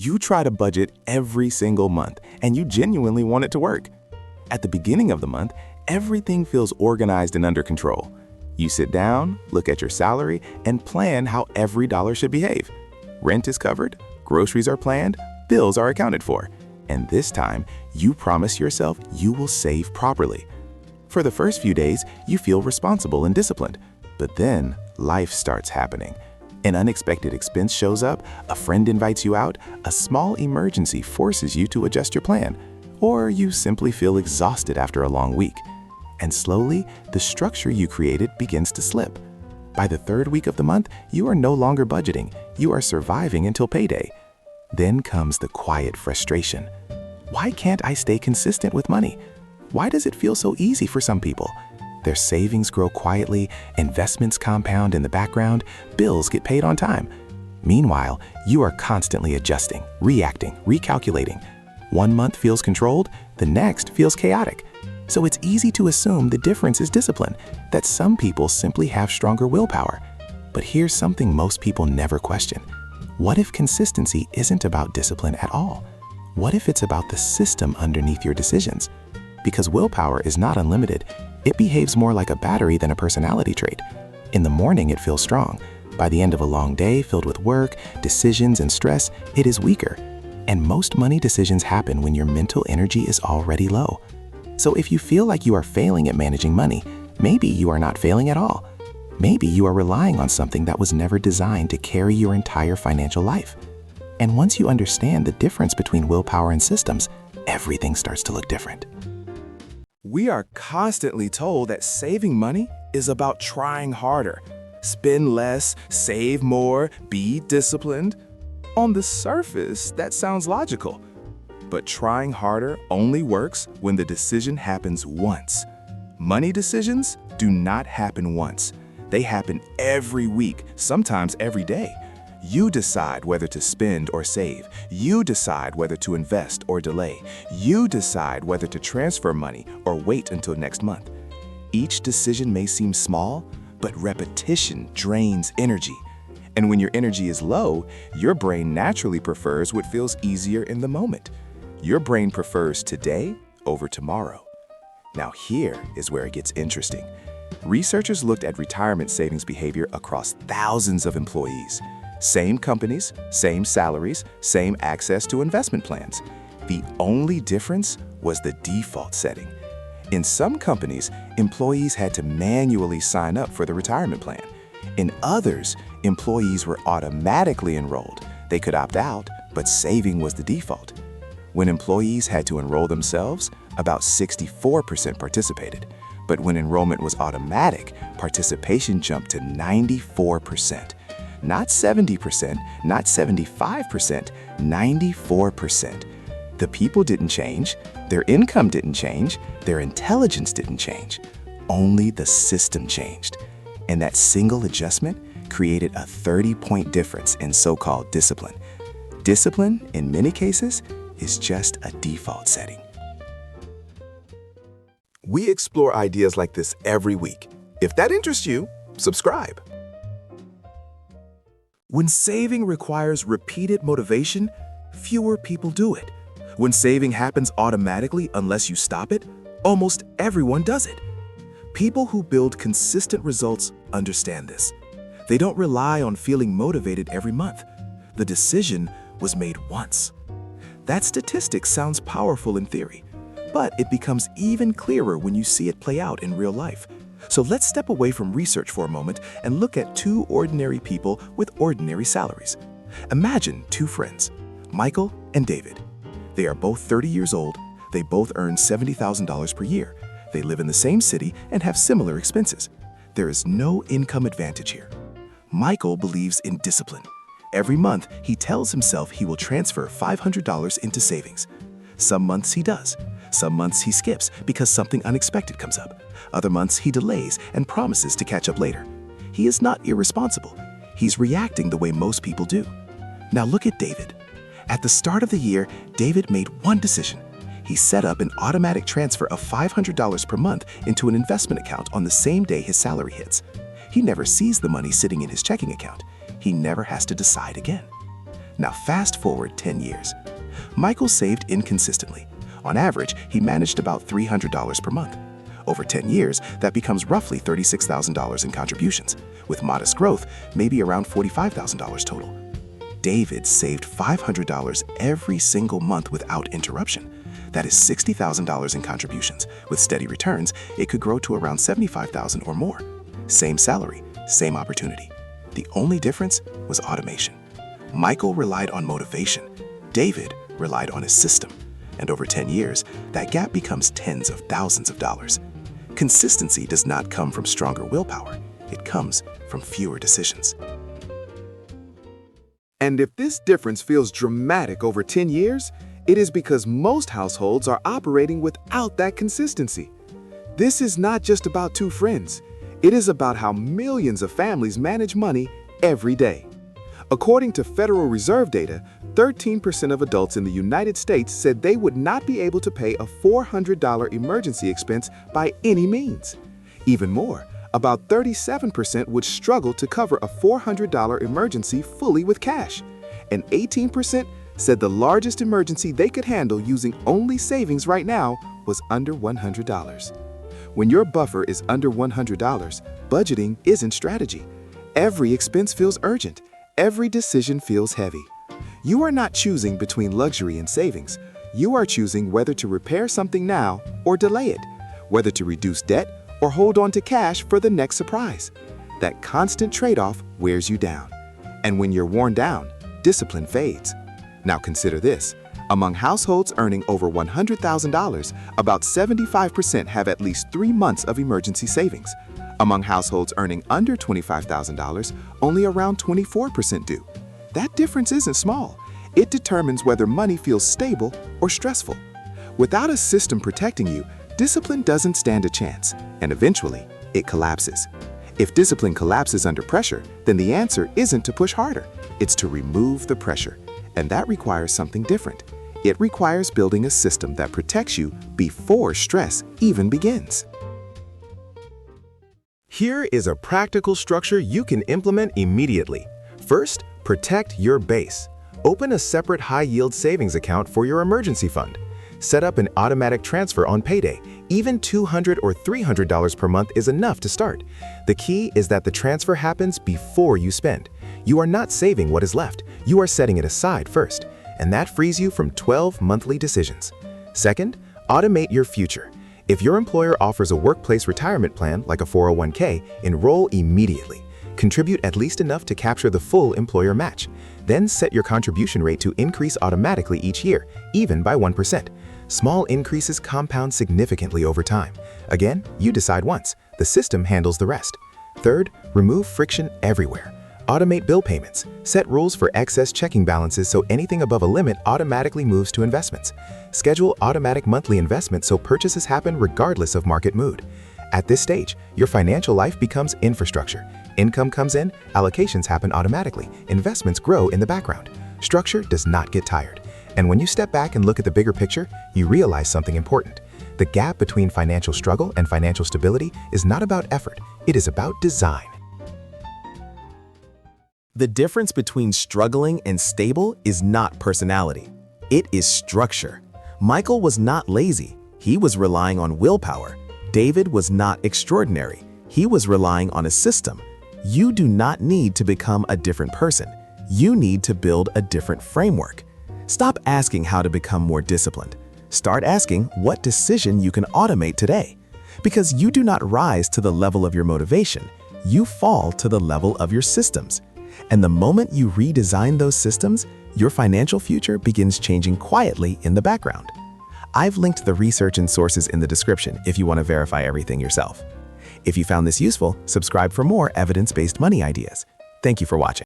You try to budget every single month, and you genuinely want it to work. At the beginning of the month, everything feels organized and under control. You sit down, look at your salary, and plan how every dollar should behave. Rent is covered, groceries are planned, bills are accounted for. And this time, you promise yourself you will save properly. For the first few days, you feel responsible and disciplined. But then, life starts happening. An unexpected expense shows up, a friend invites you out, a small emergency forces you to adjust your plan, or you simply feel exhausted after a long week. And slowly, the structure you created begins to slip. By the third week of the month, you are no longer budgeting, you are surviving until payday. Then comes the quiet frustration. Why can't I stay consistent with money? Why does it feel so easy for some people? Their savings grow quietly, investments compound in the background, bills get paid on time. Meanwhile, you are constantly adjusting, reacting, recalculating. One month feels controlled, the next feels chaotic. So it's easy to assume the difference is discipline, that some people simply have stronger willpower. But here's something most people never question. What if consistency isn't about discipline at all? What if it's about the system underneath your decisions? Because willpower is not unlimited. It behaves more like a battery than a personality trait. In the morning, it feels strong. By the end of a long day filled with work, decisions, and stress, it is weaker. And most money decisions happen when your mental energy is already low. So if you feel like you are failing at managing money, maybe you are not failing at all. Maybe you are relying on something that was never designed to carry your entire financial life. And once you understand the difference between willpower and systems, everything starts to look different. We are constantly told that saving money is about trying harder. Spend less, save more, be disciplined. On the surface, that sounds logical. But trying harder only works when the decision happens once. Money decisions do not happen once. They happen every week, sometimes every day. You decide whether to spend or save. You decide whether to invest or delay. You decide whether to transfer money or wait until next month. Each decision may seem small, but repetition drains energy. And when your energy is low, your brain naturally prefers what feels easier in the moment. Your brain prefers today over tomorrow. Now here is where it gets interesting. Researchers looked at retirement savings behavior across thousands of employees. Same companies, same salaries, same access to investment plans. The only difference was the default setting. In some companies, employees had to manually sign up for the retirement plan. In others, employees were automatically enrolled. They could opt out, but saving was the default. When employees had to enroll themselves, about 64% participated. But when enrollment was automatic, participation jumped to 94%. Not 70%, not 75%, 94%. The people didn't change, their income didn't change, their intelligence didn't change. Only the system changed. And that single adjustment created a 30-point difference in so-called discipline. Discipline, in many cases, is just a default setting. We explore ideas like this every week. If that interests you, subscribe. When saving requires repeated motivation, fewer people do it. When saving happens automatically unless you stop it, almost everyone does it. People who build consistent results understand this. They don't rely on feeling motivated every month. The decision was made once. That statistic sounds powerful in theory, but it becomes even clearer when you see it play out in real life. So let's step away from research for a moment and look at two ordinary people with ordinary salaries. Imagine two friends, Michael and David. They are both 30 years old. They both earn $70,000 per year. They live in the same city and have similar expenses. There is no income advantage here. Michael believes in discipline. Every month, he tells himself he will transfer $500 into savings. Some months he does. Some months he skips because something unexpected comes up. Other months he delays and promises to catch up later. He is not irresponsible. He's reacting the way most people do. Now look at David. At the start of the year, David made one decision. He set up an automatic transfer of $500 per month into an investment account on the same day his salary hits. He never sees the money sitting in his checking account. He never has to decide again. Now fast forward 10 years. Michael saved inconsistently. On average, he managed about $300 per month. Over 10 years, that becomes roughly $36,000 in contributions, with modest growth, maybe around $45,000 total. David saved $500 every single month without interruption. That is $60,000 in contributions. With steady returns, it could grow to around $75,000 or more. Same salary, same opportunity. The only difference was automation. Michael relied on motivation. David relied on his system. And over 10 years, that gap becomes tens of thousands of dollars. Consistency does not come from stronger willpower. It comes from fewer decisions. And if this difference feels dramatic over 10 years, it is because most households are operating without that consistency. This is not just about two friends. It is about how millions of families manage money every day. According to Federal Reserve data, 13% of adults in the United States said they would not be able to pay a $400 emergency expense by any means. Even more, about 37% would struggle to cover a $400 emergency fully with cash, and 18% said the largest emergency they could handle using only savings right now was under $100. When your buffer is under $100, budgeting isn't strategy. Every expense feels urgent. Every decision feels heavy. You are not choosing between luxury and savings. You are choosing whether to repair something now or delay it, whether to reduce debt or hold on to cash for the next surprise. That constant trade-off wears you down. And when you're worn down, discipline fades. Now consider this. Among households earning over $100,000, about 75% have at least 3 months of emergency savings. Among households earning under $25,000, only around 24% do. That difference isn't small. It determines whether money feels stable or stressful. Without a system protecting you, discipline doesn't stand a chance, and eventually, it collapses. If discipline collapses under pressure, then the answer isn't to push harder. It's to remove the pressure. And that requires something different. It requires building a system that protects you before stress even begins. Here is a practical structure you can implement immediately. First, protect your base. Open a separate high-yield savings account for your emergency fund. Set up an automatic transfer on payday. Even $200 or $300 per month is enough to start. The key is that the transfer happens before you spend. You are not saving what is left. You are setting it aside first, and that frees you from 12 monthly decisions. Second, automate your future. If your employer offers a workplace retirement plan like a 401k, enroll immediately. Contribute at least enough to capture the full employer match. Then set your contribution rate to increase automatically each year, even by 1%. Small increases compound significantly over time. Again, you decide once. The system handles the rest. Third, remove friction everywhere. Automate bill payments. Set rules for excess checking balances so anything above a limit automatically moves to investments. Schedule automatic monthly investments so purchases happen regardless of market mood. At this stage, your financial life becomes infrastructure. Income comes in, allocations happen automatically, investments grow in the background. Structure does not get tired. And when you step back and look at the bigger picture, you realize something important. The gap between financial struggle and financial stability is not about effort, it is about design. The difference between struggling and stable is not personality. It is structure. Michael was not lazy. He was relying on willpower. David was not extraordinary. He was relying on a system. You do not need to become a different person. You need to build a different framework. Stop asking how to become more disciplined. Start asking what decision you can automate today. Because you do not rise to the level of your motivation. You fall to the level of your systems. And the moment you redesign those systems, your financial future begins changing quietly in the background. I've linked the research and sources in the description if you want to verify everything yourself. If you found this useful, subscribe for more evidence-based money ideas. Thank you for watching.